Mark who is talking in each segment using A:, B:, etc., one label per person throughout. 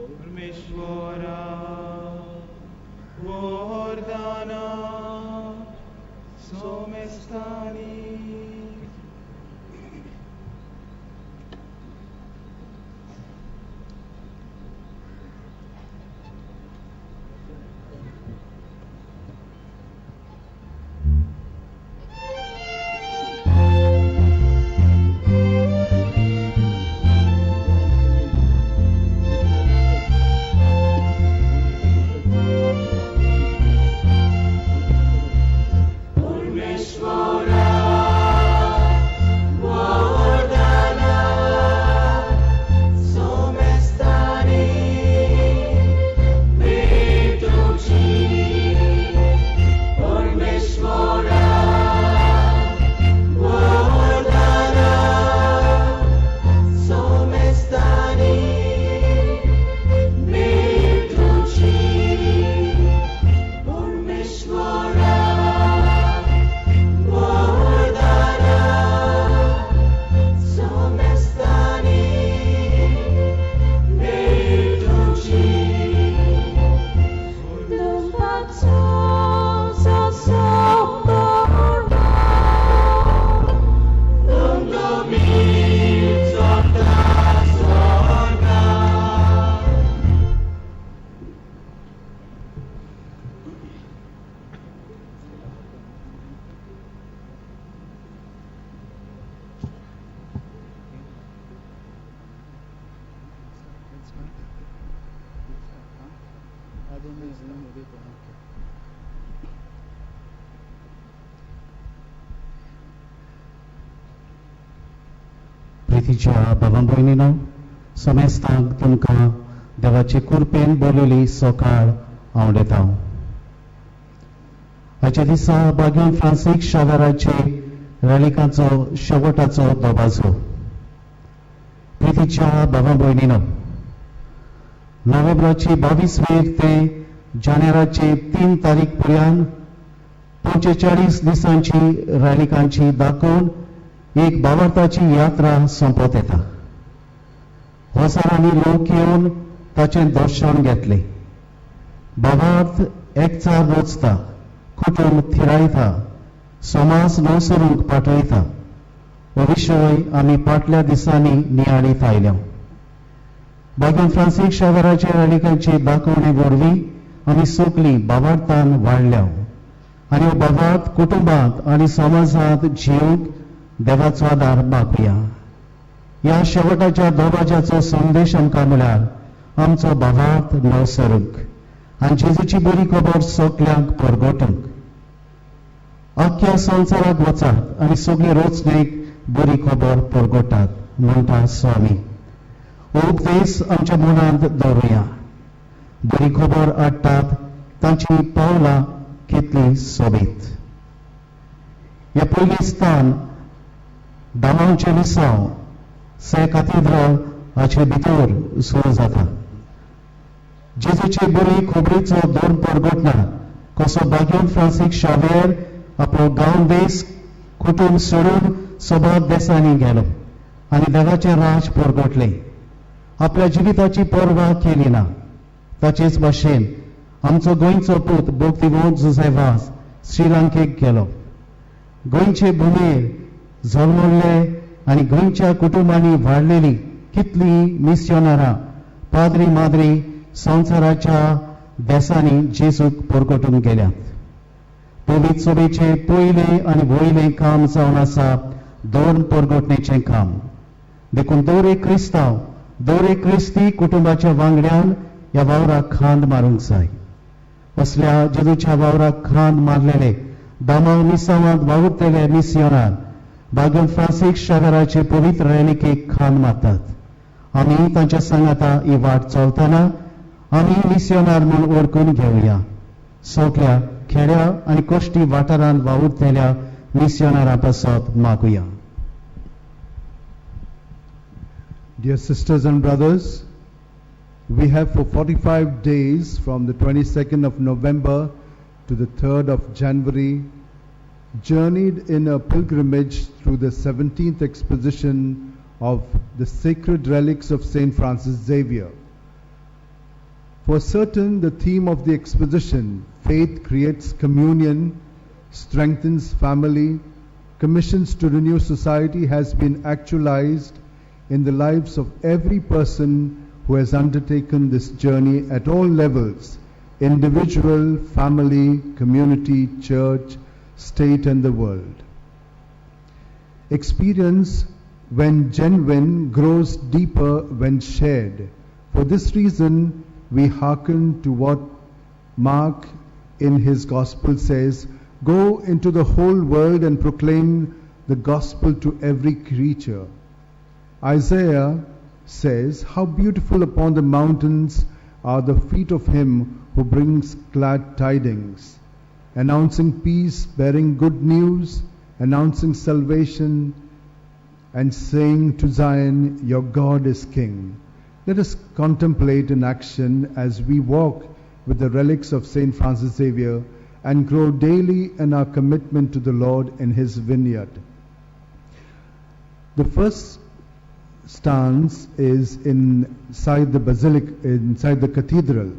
A: परमेश्वरा वरदाना सोमेस्तानी
B: प्रितीच्या भावां भयणीनो समेस्तांक तुमकां देवाचे कृपेन बोलली सकाळ हांव दितां. हाच्या दिसा बागेन फ्रांसीक शावेराचे रॅलिकांचो शेवटाचो दोबाजो. प्रितीच्या भावां भयणीनो नोव्हेंबराची 22 ते जानेराची 3 तारीख पर्यंत 45 दिसांची रॅलिकांची दाखोवन एक भावार्थाची यात्रा संपत येता. हजारांनी लोक येवन ताचें दर्शन घेतले. भावार्थ एकचार रचता, कुटुंब थिरायता, समाज नवसरूंक पाठयता हो विशय आमी फाटल्या दिसांनी नियाळीत आयल्या. बागेन फ्रांसीक शावेराचे रॅलिकांची दाखोवणे वरवीं आमी सगळीं भावार्थान वाडल्या आनी हो भावार्थ कुटुंबांत आनी समाजांत जिवंक देवाचो आदार मागुया. ह्या शेवटाच्या दोबाज्याचो संदेश आमकां म्हळ्यार आमचो भावार्थ नवसरूंक आनी जेजूची बरी खबर सगळ्यांक परगटूंक. अख्ख्या संवसाराक वचात आनी सगळी रचणेक बरी खबर परगटात म्हणटा स्वामी. हो उपदेश आमच्या मनांत दवरुया. बरी खबर हाडटात तांची पावलां कितली सोबीत. ह्या पयली स्थान दामांवचे लिसांव से कॅथेड्रल हाचे भितर सुरू जाता. जेजूचे बरी खबरीचो दोन परगटना कसो बागेन फ्रांसीक शावेर आपलो गांव देश कुटुंब सोडून सोबत देशांनी गेलो आनी देवाचें राज परगटलें. आपल्या जिविताची पर्वा केली ना. ताचेच भाशेन आमचो गोंयचो पूत भक्तिवंत जुझेवास श्रीलंकेक गेलो. गोंयचे भुमेर जल्मले आनी गोंयच्या कुटुंबांनी वाडलेली कितली मिस्योनारां पाद्री माद्री संवसाराच्या देशांनी जेजूक परगटून गेल्यात. पवित्र सभेचे पयले आनी वयलें काम जावन आसा दोन परगटणेचें काम. देखून दर एक क्रिस्तांव दर एक क्रिस्ती कुटुंबाच्या वांगड्यान ह्या वावराक खांद मारूंक जाय. असल्या जेजूच्या वावराक खांद मारलेले दामांव मिसांवांत वावुरतेले मिस्योनार बागेन फ्रांसीक शावेराचे पवित्र रॅलिकेक खांद मारतात. आमी तांच्या सांगाता ही वाट चलतना आमी मिस्योनार म्हूण वळखून घेवया. सगळ्या खेड्या आनी कोश्टी वाठारांत वावुरतेल्या मिस्योनारां पासत मागुया.
C: Dear sisters and brothers, we have for 45 days from the 22nd of November to the 3rd of January journeyed in a pilgrimage through the 17th Exposition of the sacred relics of Saint Francis Xavier. For certain, the theme of the exposition, faith creates communion, strengthens family, commissions to renew society, has been actualized in the lives of every person who has undertaken this journey at all levels: individual, family, community, church, state, and the world. Experience, when genuine, grows deeper when shared. For this reason, we hearken to what Mark in his gospel says: "Go into the whole world and proclaim the gospel to every creature." Isaiah says, "How beautiful upon the mountains are the feet of him who brings glad tidings, announcing peace, bearing good news, announcing salvation, and saying to Zion, your God is King." Let us contemplate in action as we walk with the relics of St. Francis Xavier and grow daily in our commitment to the Lord in his vineyard. The first stance is inside the basilica, inside the cathedral.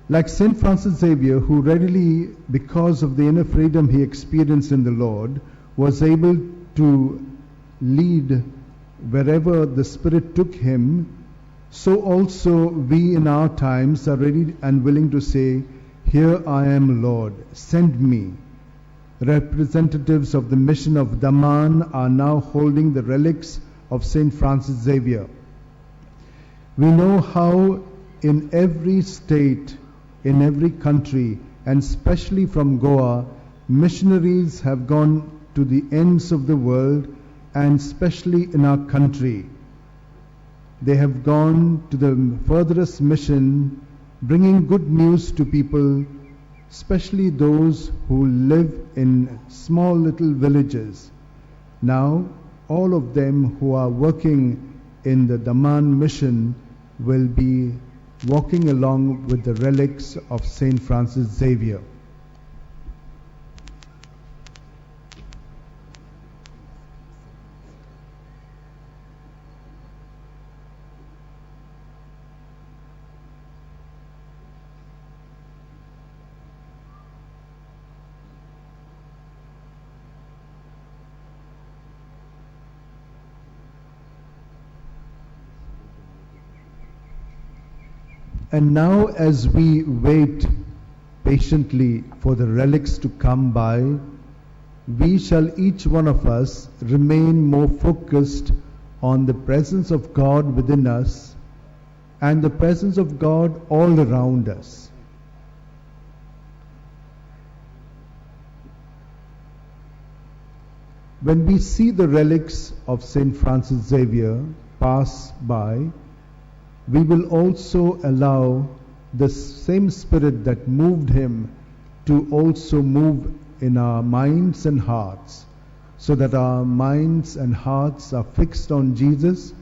C: Like St. Francis Xavier, who readily, because of the inner freedom he experienced in the Lord, was able to lead wherever the Spirit took him, so also we in our times are ready and willing to say, "Here I am, Lord, send me." Representatives of the mission of Daman are now holding the relics of St. Francis Xavier. We know how in every state, in every country, and especially from Goa, missionaries have gone to the ends of the world, and especially in our country. They have gone to the furthest mission, bringing good news to people, especially those who live in small little villages. Now, all of them who are working in the Daman mission will be walking along with the relics of St. Francis Xavier. And now, as we wait patiently for the relics to come by, we shall each one of us remain more focused on the presence of God within us and the presence of God all around us. When we see the relics of St. Francis Xavier pass by, we will also allow the same Spirit that moved him to also move in our minds and hearts, so that our minds and hearts are fixed on Jesus,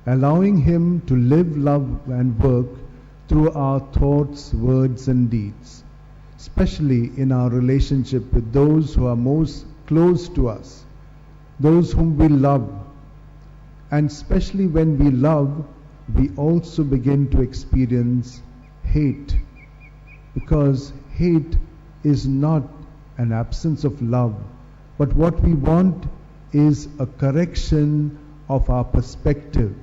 C: allowing him to live, love, and work through our thoughts, words, and deeds, especially in our relationship with those who are most close to us, those whom we love. And especially when we love, we also begin to experience hate, because hate is not an absence of love, but what we want is a correction of our perspective.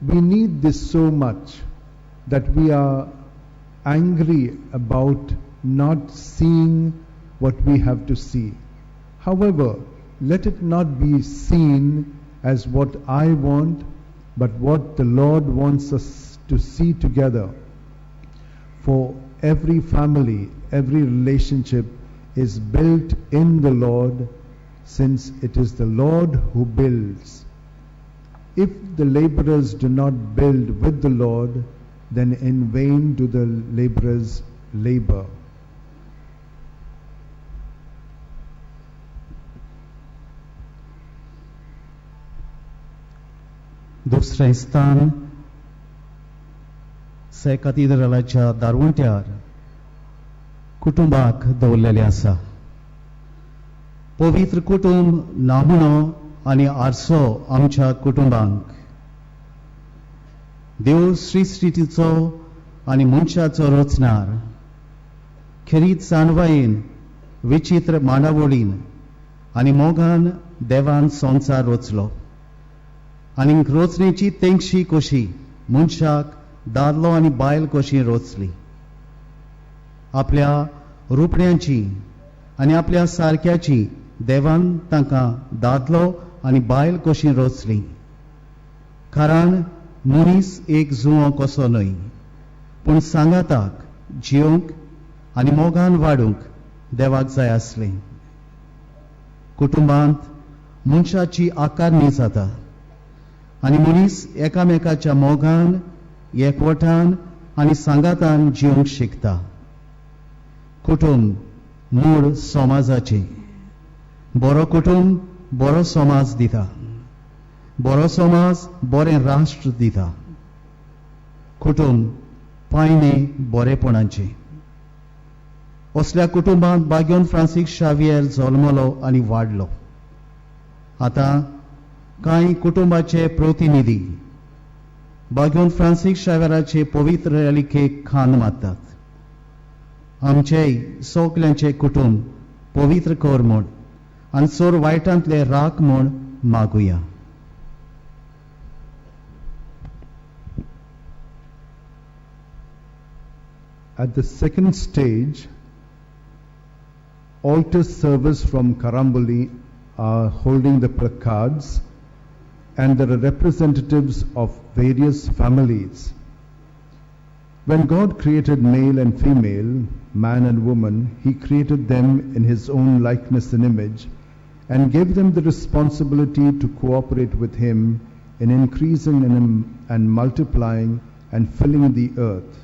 C: We need this so much that we are angry about not seeing what we have to see. However, let it not be seen as what I want, but what the Lord wants us to see together. For every family, every relationship is built in the Lord, since it is the Lord who builds. If the laborers do not build with the Lord, then in vain do the laborers labor.
B: दुसरें स्थान से कॅथीड्रलाच्या दारवंट्यार कुटुंबाक दवरलेलें आसा. पवित्र कुटुंब नामणो आनी आरसो आमच्या कुटुंबांक. देव सृश्टीचो आनी मनशाचो रचणार खरीच जाणवायेन विचित्र मांडावळीन आनी मोगान देवान संवसार रचलो आनी रचनेची तेंगशी कशी मनशाक दादलो आनी बायल कशी रचली आपल्या रुपण्यांची आनी आपल्या सारक्याची देवान तांकां दादलो आनी बायल कशी रचली कारण मनीस एक जुवो कसो न्हय पूण सांगाताक जियोंक आनी मोगान वाडूंक देवाक जाय आसलें कुटुंबांत मनशाची आकारणी जाता आनी मनीस एकामेकाच्या मोगान एकवटान आनी सांगातान जियोंक शिकता कुटुंब मूळ समाजाचें बरो कुटुंब बरो समाज दिता बरो समाज बरें राष्ट्र दिता कुटुंब पायणें बरेपणाचें असल्या कुटुंबांत बागोन फ्रांसीस शावियर जल्मलो आनी वाडलो आतां कांय कुटुंबाचे प्रतिनिधी बागोन फ्रांसीस शावियराचे पवित्र रेलिकेक खान मारतात आमचेय सगल्यांचे कुटुंब पवित्र कर म्हूण आनी चोर वायटांतले राख म्हूण मागुया
C: At the second stage, altar servers from Karamboli are holding the placards and there are representatives of various families. When God created male and female, man and woman, He created them in His own likeness and image and gave them the responsibility to cooperate with Him in increasing and multiplying and filling the earth.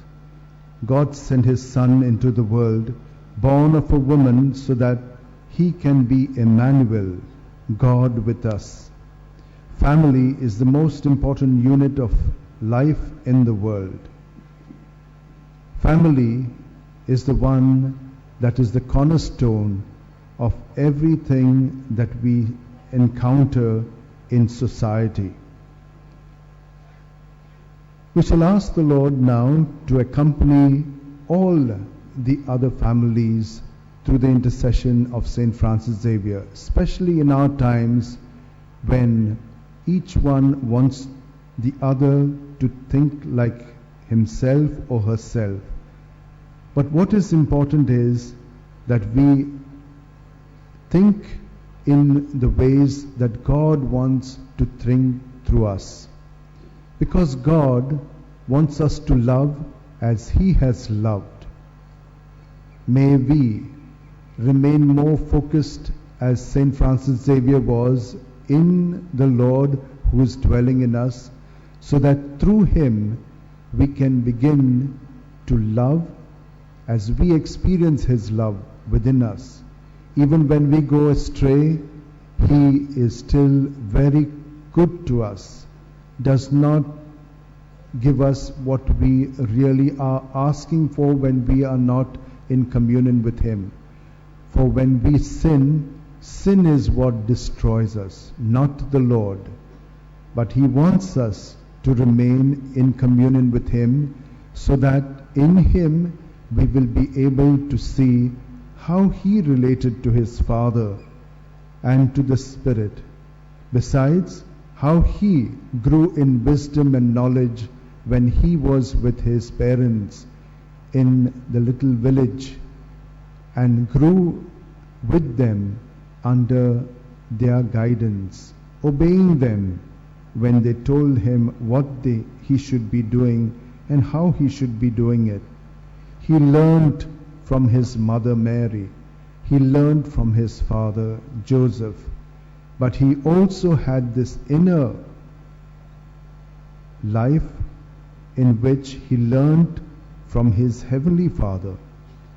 C: God sent His Son into the world, born of a woman, so that He can be Emmanuel, God with us. Family is the most important unit of life in the world. Family is the one that is the cornerstone of everything that we encounter in society. We shall ask the Lord now to accompany all the other families through the intercession of Saint Francis Xavier, especially in our times when each one wants the other to think like himself or herself. But what is important is that we think in the ways that God wants to think through us. Because God wants us to love as He has loved. May we remain more focused as Saint Francis Xavier was in the Lord who is dwelling in us, so that through Him we can begin to love as we experience His love within us. Even when we go astray, He is still very good to us, does not give us what we really are asking for when we are not in communion with Him. For when we sin, sin is what destroys us, not the Lord. But He wants us to remain in communion with Him, so that in Him we will be able to see how He related to His Father and to the Spirit. Besides, how He grew in wisdom and knowledge when He was with His parents in the little village and grew with them under their guidance, obeying them when they told Him what He should be doing and how He should be doing it. He learned from His mother Mary. He learned from His father Joseph. But He also had this inner life in which He learned from His Heavenly Father.